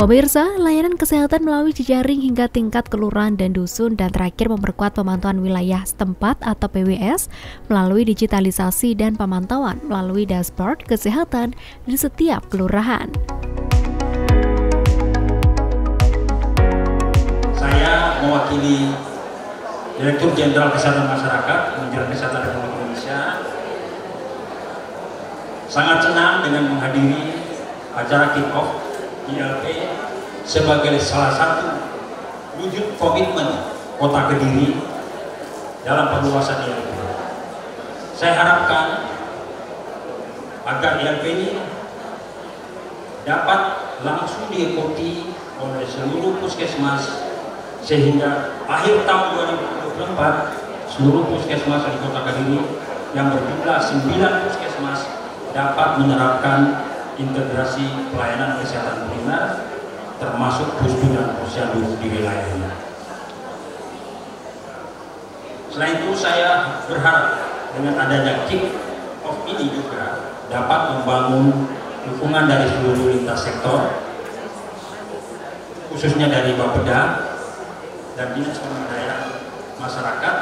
Pemirsa, layanan kesehatan melalui jejaring hingga tingkat kelurahan dan dusun, dan terakhir memperkuat pemantauan wilayah setempat atau PWS melalui digitalisasi dan pemantauan melalui dashboard kesehatan di setiap kelurahan. Saya mewakili Direktur Jenderal Kesehatan Masyarakat Kementerian Kesehatan Republik Indonesia sangat senang dengan menghadiri acara kick-off ILP sebagai salah satu wujud komitmen Kota Kediri dalam perluasan ILP. Saya harapkan agar ILP ini dapat langsung diikuti oleh seluruh puskesmas sehingga akhir tahun 2024 seluruh puskesmas di Kota Kediri yang berjumlah 9 puskesmas dapat menerapkan integrasi pelayanan kesehatan primer termasuk Pusdu dan Posyandu di wilayahnya. Selain itu, saya berharap dengan adanya kick-off ini juga dapat membangun dukungan dari seluruh lintas sektor, khususnya dari Bapeda dan Dinas Pemberdayaan Masyarakat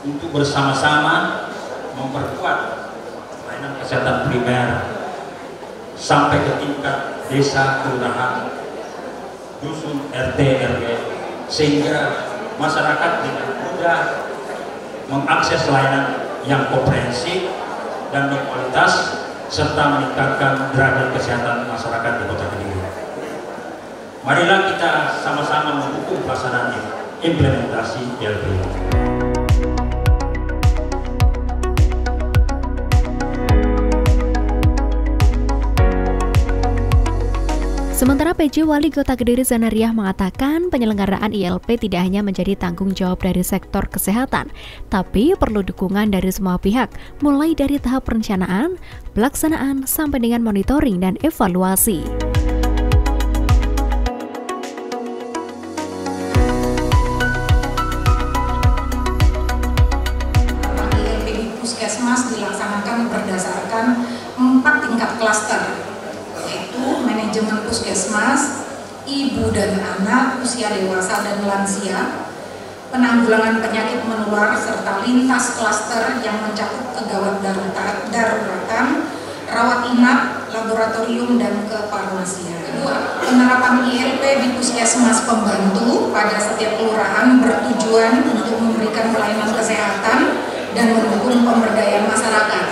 untuk bersama-sama memperkuat pelayanan kesehatan primer sampai ke tingkat desa, kelurahan, dusun, RT, RW, sehingga masyarakat dengan mudah mengakses layanan yang komprehensif dan berkualitas serta meningkatkan derajat kesehatan masyarakat di Kota Kediri. Marilah kita sama-sama mendukung pelaksanaan implementasi ILP. Sementara PJ Wali Kota Kediri Zanariah mengatakan penyelenggaraan ILP tidak hanya menjadi tanggung jawab dari sektor kesehatan, tapi perlu dukungan dari semua pihak, mulai dari tahap perencanaan, pelaksanaan, sampai dengan monitoring dan evaluasi. ILP di Puskesmas dilaksanakan berdasarkan 4 tingkat klaster, manajemen puskesmas, ibu dan anak, usia dewasa dan lansia, penanggulangan penyakit menular serta lintas klaster yang mencakup kegawat daruratan, rawat inap, laboratorium dan kefarmasian. Kedua, penerapan ILP di puskesmas pembantu pada setiap kelurahan bertujuan untuk memberikan pelayanan kesehatan dan mendukung pemberdayaan masyarakat.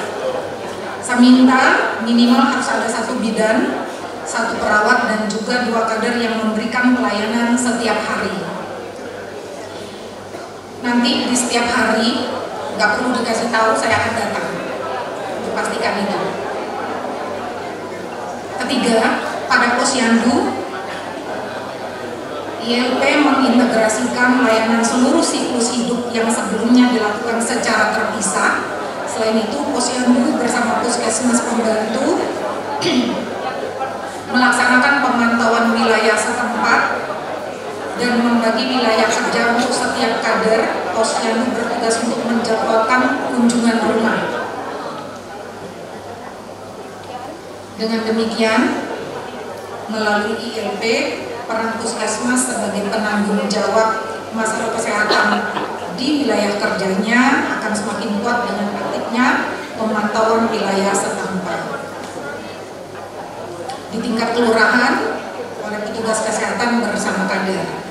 Saya minta minimal harus ada 1 bidan, 1 perawat, dan juga 2 kader yang memberikan pelayanan setiap hari. Nanti di setiap hari, nggak perlu dikasih tahu, saya akan datang. Pastikan itu. Ketiga, pada posyandu, ILP mengintegrasikan layanan seluruh siklus hidup yang sebelumnya dilakukan secara terpisah. Selain itu, posyandu bersama puskesmas pembantu melaksanakan pemantauan wilayah setempat dan membagi wilayah kerja untuk setiap kader. Posyandu bertugas untuk menjadwalkan kunjungan rumah. Dengan demikian, melalui ILP, peran puskesmas sebagai penanggung jawab masalah kesehatan di wilayah kerjanya akan semakin kuat dengan aktifnya pemantauan wilayah setempat. Di tingkat kelurahan oleh petugas kesehatan bersama kader.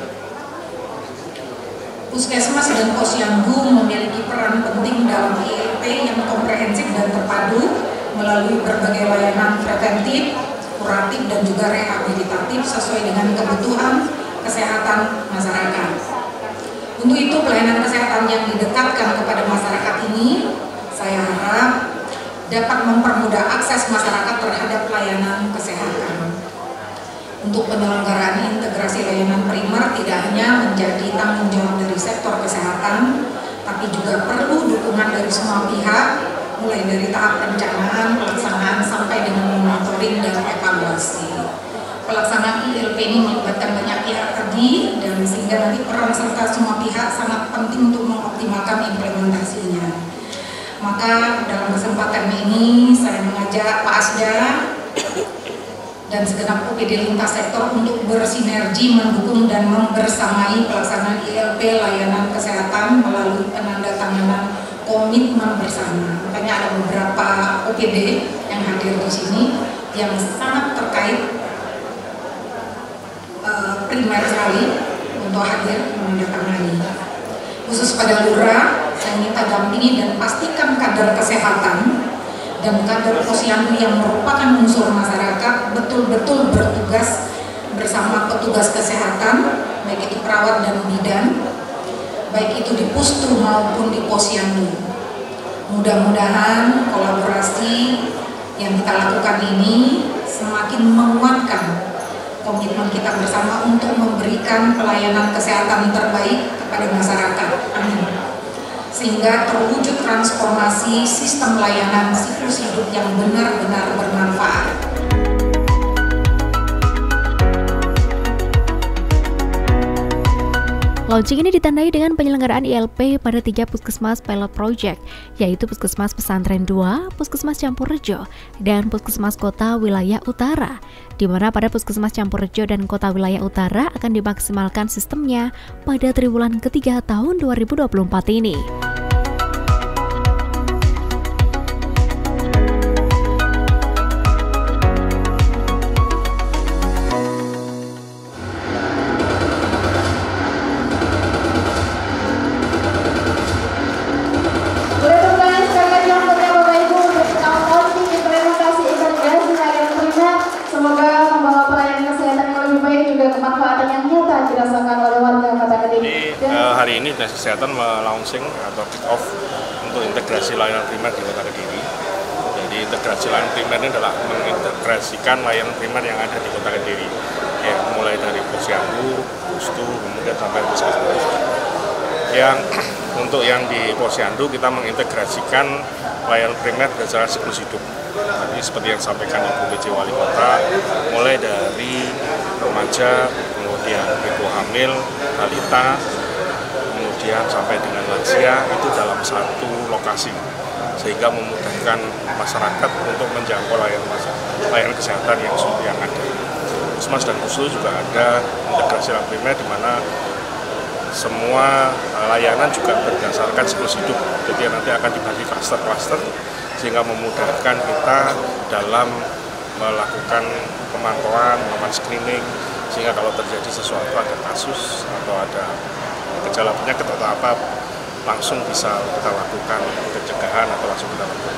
Puskesmas dan posyandu memiliki peran penting dalam ILP yang komprehensif dan terpadu melalui berbagai layanan preventif, kuratif, dan juga rehabilitatif sesuai dengan kebutuhan kesehatan masyarakat. Untuk itu, pelayanan kesehatan yang didekatkan kepada masyarakat ini, saya harap dapat mempermudah akses masyarakat terhadap layanan kesehatan. Untuk penyelenggaraan integrasi layanan primer tidak hanya menjadi tanggung jawab dari sektor kesehatan, tapi juga perlu dukungan dari semua pihak, mulai dari tahap perencanaan, pelaksanaan, sampai dengan monitoring dan evaluasi. Pelaksanaan ILP ini melibatkan banyak pihak tadi, dan sehingga nanti peran serta semua pihak sangat penting untuk mengoptimalkan implementasinya. Maka dalam kesempatan ini saya mengajak Pak Asda dan segenap OPD lintas sektor untuk bersinergi mendukung dan membersamai pelaksanaan ILP layanan kesehatan melalui penandatanganan komitmen bersama. Makanya ada beberapa OPD yang hadir di sini yang sangat terkait primer sekali untuk hadir menandatangani. Khusus pada lurah, saya minta dampingi dan pastikan kader kesehatan dan kader posyandu yang merupakan unsur masyarakat betul-betul bertugas bersama petugas kesehatan, baik itu perawat dan bidan, baik itu di pustu maupun di posyandu. Mudah-mudahan kolaborasi yang kita lakukan ini semakin menguatkan komitmen kita bersama untuk memberikan pelayanan kesehatan terbaik kepada masyarakat. Amin. Sehingga terwujud transformasi sistem layanan siklus hidup yang benar-benar bermanfaat. Launching ini ditandai dengan penyelenggaraan ILP pada 3 Puskesmas Pilot Project, yaitu Puskesmas Pesantren 2, Puskesmas Campurrejo, dan Puskesmas Kota Wilayah Utara, di mana pada Puskesmas Campurrejo dan Kota Wilayah Utara akan dimaksimalkan sistemnya pada triwulan ketiga tahun 2024 ini. Hari ini Dinas Kesehatan melaunching atau kick off untuk integrasi layanan primer di Kota Kediri. Jadi integrasi layanan primer ini adalah mengintegrasikan layanan primer yang ada di Kota Kediri, ya, mulai dari posyandu, pustu, kemudian sampai puskesmas. Yang untuk yang di posyandu kita mengintegrasikan layanan primer berdasarkan siklus hidup. Tadi seperti yang disampaikan Ibu PJ Wali Kota, mulai dari remaja, kemudian ibu hamil, balita, kemudian sampai dengan lansia itu dalam satu lokasi, sehingga memudahkan masyarakat untuk menjangkau layanan kesehatan yang ada. Puskesmas dan pustu juga ada integrasi layanan primer di mana semua layanan juga berdasarkan siklus hidup. Jadi nanti akan dibagi klaster-klaster sehingga memudahkan kita dalam melakukan pemantauan, melakukan screening, sehingga kalau terjadi sesuatu, ada kasus atau ada gejala penyakit atau apa, langsung bisa kita lakukan pencegahan atau langsung kita lakukan